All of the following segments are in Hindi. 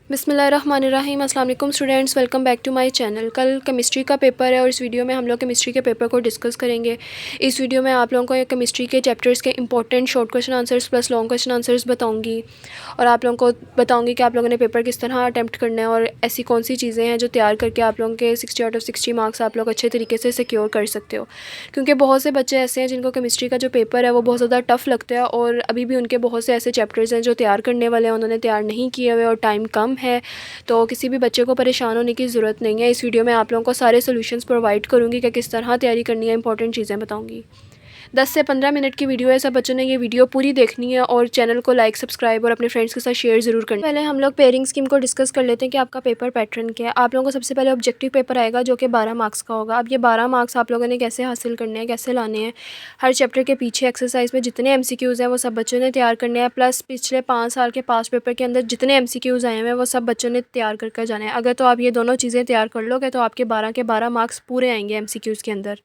बिस्मिल्लाहिर्रहमानिर्रहीम। अस्सलाम वालेकुम students, welcome back to my channel. कल केमिस्ट्री का पेपर है और इस वीडियो में हम लोग केमिस्ट्री के पेपर को डिस्कस करेंगे। इस वीडियो में आप लोगों को केमिस्ट्री के चैप्टर्स के important short question answers plus long question answers बताऊंगी और आप लोगों को बताऊंगी कि आप लोगों ने पेपर किस तरह अटैम्प्ट करना है और ऐसी कौन सी चीज़ें हैं जो तैयार करके आप लोगों के 60 आउट ऑफ 60 मार्क्स आप लोग अच्छे तरीके से सिक्योर कर सकते हो। क्योंकि बहुत से बच्चे ऐसे हैं जिनको केमिस्ट्री का जो पेपर है वो बहुत ज़्यादा टफ़ लगता है और अभी भी उनके बहुत से ऐसे चैप्टर्स हैं जो तैयार करने वाले हैं, उन्होंने तैयार नहीं किए हुए और टाइम कम है। तो किसी भी बच्चे को परेशान होने की ज़रूरत नहीं है। इस वीडियो में आप लोगों को सारे सॉल्यूशंस प्रोवाइड करूँगी कि किस तरह तैयारी करनी है, इंपॉर्टेंट चीज़ें बताऊँगी। 10 से 15 मिनट की वीडियो है, सब बच्चों ने ये वीडियो पूरी देखनी है और चैनल को लाइक, सब्सक्राइब और अपने फ्रेंड्स के साथ शेयर ज़रूर करना। पहले हम लोग पेयरिंग स्कीम को डिस्कस कर लेते हैं कि आपका पेपर पैटर्न क्या है। आप लोगों को सबसे पहले ऑब्जेक्टिव पेपर आएगा जो कि 12 मार्क्स का होगा। अब ये 12 मार्क्स आप लोगों ने कैसे हासिल करने हैं, कैसे लाने हैं, हर चैप्टर के पीछे एक्सरसाइज में जितने MCQs हैं वो सब बच्चों ने तैयार करने हैं। प्लस पिछले 5 साल के पास पेपर के अंदर जितने MCQs आए हैं वो सब बच्चों ने तैयार करके जाना है। अगर तो आप ये दोनों चीज़ें तैयार कर लोगे तो आपके 12 के 12 मार्क्स पूरे आएंगे MCQs के अंदर।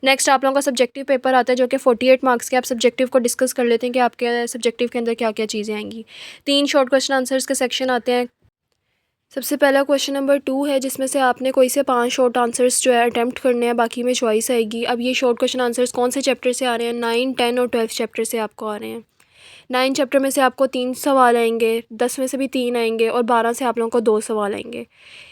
नेक्स्ट आप लोगों का सब्जेक्टिव पेपर आता है जो कि 48 मार्क्स के। आप सब्जेक्टिव को डिस्कस कर लेते हैं कि आपके सब्जेक्टिव के अंदर क्या क्या चीज़ें आएंगी। 3 शॉर्ट क्वेश्चन आंसर्स के सेक्शन आते हैं। सबसे पहला क्वेश्चन नंबर 2 है जिसमें से आपने कोई से 5 शॉर्ट आंसर्स जो है अटैम्प्ट करने हैं, बाकी में चॉइस आएगी। अब ये शॉर्ट क्वेश्चन आंसर्स कौन से चैप्टर से आ रहे हैं? 9, 10 और 12 चैप्टर से आपको आ रहे हैं। 9 चैप्टर में से आपको 3 सवाल आएंगे, 10 में से भी 3 आएंगे और 12 से आप लोगों को 2 सवाल आएंगे।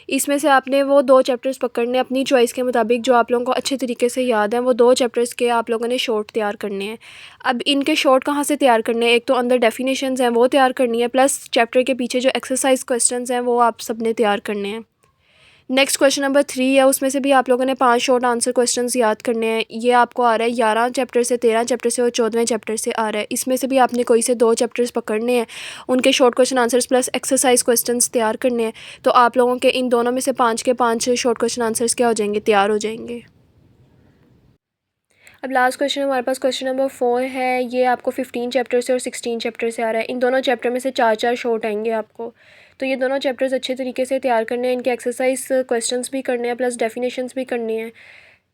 इसमें से आपने वो 2 चैप्टर्स पकड़ने अपनी चॉइस के मुताबिक जो आप लोगों को अच्छे तरीके से याद हैं। वो 2 चैप्टर्स के आप लोगों ने शॉर्ट तैयार करने हैं। अब इनके शॉर्ट कहाँ से तैयार करने हैं? एक तो अंदर डेफिनेशंस हैं वो तैयार करनी है, प्लस चैप्टर के पीछे जो एक्सरसाइज क्वेश्चंस हैं वो आप सब ने तैयार करने हैं। नेक्स्ट क्वेश्चन नंबर 3 है, उसमें से भी आप लोगों ने 5 शॉर्ट आंसर क्वेश्चंस याद करने हैं। ये आपको आ रहा है 11 चैप्टर से, 13 चैप्टर से और 14वें चैप्टर से आ रहा है। इसमें से भी आपने कोई से 2 चैप्टर्स पकड़ने हैं, उनके short question answers plus exercise questions तैयार करने हैं। तो आप लोगों के इन दोनों में से 5 के 5 शॉर्ट क्वेश्चन आंसर्स क्या हो जाएंगे? तैयार हो जाएंगे। अब लास्ट क्वेश्चन हमारे पास क्वेश्चन नंबर 4 है। ये आपको 15 चैप्टर से और 16 चैप्टर से आ रहा है। इन दोनों चैप्टर में से 4 शॉर्ट आएंगे आपको। तो ये दोनों चैप्टर्स अच्छे तरीके से तैयार करने हैं, इनके एक्सरसाइज क्वेश्चंस भी करने हैं प्लस डेफिनेशंस भी करनी है।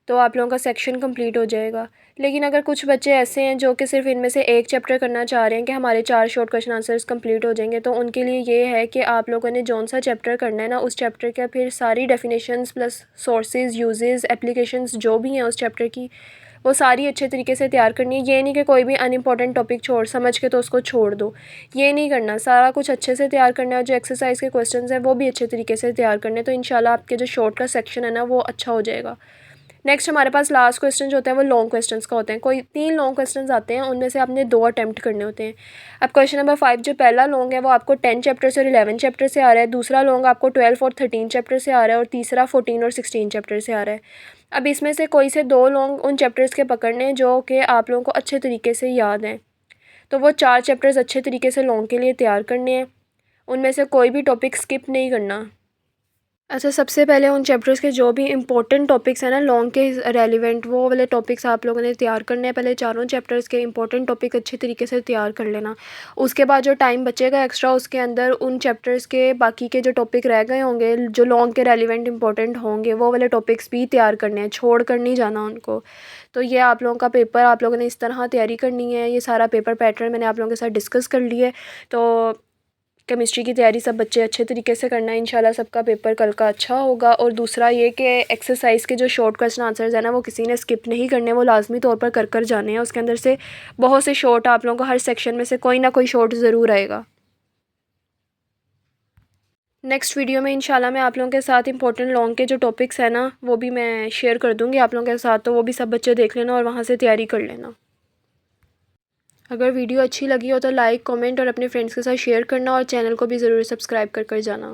तो आप लोगों का सेक्शन कंप्लीट हो जाएगा। लेकिन अगर कुछ बच्चे ऐसे हैं जो कि सिर्फ इनमें से एक चैप्टर करना चाह रहे हैं कि हमारे 4 शॉर्ट क्वेश्चन आंसर्स कंप्लीट हो जाएंगे, तो उनके लिए ये है कि आप लोगों ने जौन सा चैप्टर करना है ना, उस चैप्टर का फिर सारी definitions plus sources, uses, applications जो भी हैं उस चैप्टर की, वो सारी अच्छे तरीके से तैयार करनी है। ये नहीं कि कोई भी अनइम्पॉर्टेंट टॉपिक छोड़ समझ के तो उसको छोड़ दो, ये नहीं करना। सारा कुछ अच्छे से तैयार करना है। जो एक्सरसाइज के क्वेश्चंस हैं वो भी अच्छे तरीके से तैयार करने हैं। तो इंशाल्लाह आपके जो शॉर्ट का सेक्शन है ना वो अच्छा हो जाएगा। नेक्स्ट हमारे पास लास्ट क्वेश्चन जो होता है वो लॉन्ग क्वेश्चंस का होते हैं। कोई 3 लॉन्ग क्वेश्चंस आते हैं, उनमें से आपने 2 अटैम्प्ट करने होते हैं। अब क्वेश्चन नंबर 5 जो पहला लॉन्ग है वो आपको 10 चैप्टर से और 11 चैप्टर से आ रहा है। दूसरा लॉन्ग आपको 12 और 13 चैप्टर से आ रहा है और तीसरा 14 और 16 चैप्टर से आ रहा है। अब इसमें से कोई से 2 लॉन्ग उन चैप्टर्स के पकड़ने हैं जो कि आप लोगों को अच्छे तरीके से याद हैं। तो वो 4 चैप्टर्स अच्छे तरीके से लॉन्ग के लिए तैयार करने हैं। उनमें से कोई भी टॉपिक स्किप नहीं करना। अच्छा, सबसे पहले उन चैप्टर्स के जो भी इंपॉर्टेंट टॉपिक्स हैं ना लॉन्ग के रेलिवेंट, वो वाले टॉपिक्स आप लोगों ने तैयार करने हैं। पहले चारों चैप्टर्स के इंपॉर्टेंट टॉपिक अच्छे तरीके से तैयार कर लेना। उसके बाद जो टाइम बचेगा एक्स्ट्रा, उसके अंदर उन चैप्टर्स के बाकी के जो टॉपिक रह गए होंगे जो लॉन्ग के रेलिवेंट इंपॉर्टेंट होंगे, वो वाले टॉपिक्स भी तैयार करने हैं, छोड़ कर नहीं जाना उनको। तो ये आप लोगों का पेपर, आप लोगों ने इस तरह तैयारी करनी है। ये सारा पेपर पैटर्न मैंने आप लोगों के साथ डिस्कस कर लिया है। तो केमिस्ट्री की तैयारी सब बच्चे अच्छे तरीके से करना है। इंशाल्लाह सबका पेपर कल का अच्छा होगा। और दूसरा ये कि एक्सरसाइज के जो शॉर्ट क्वेश्चन आंसर्स हैं ना वो किसी ने स्किप नहीं करने, वो लाजमी तौर पर कर जाने हैं। उसके अंदर से बहुत से शॉर्ट आप लोगों को हर सेक्शन में से कोई ना कोई शॉर्ट ज़रूर आएगा। नेक्स्ट वीडियो में इंशाल्लाह मैं आप लोगों के साथ इंपॉर्टेंट लॉन्ग के जो टॉपिक्स हैं ना वो भी मैं शेयर कर दूँगी आप लोगों के साथ। तो वो भी सब बच्चे देख लेना और वहाँ से तैयारी कर लेना। अगर वीडियो अच्छी लगी हो तो लाइक, कमेंट और अपने फ्रेंड्स के साथ शेयर करना और चैनल को भी ज़रूर सब्सक्राइब कर जाना।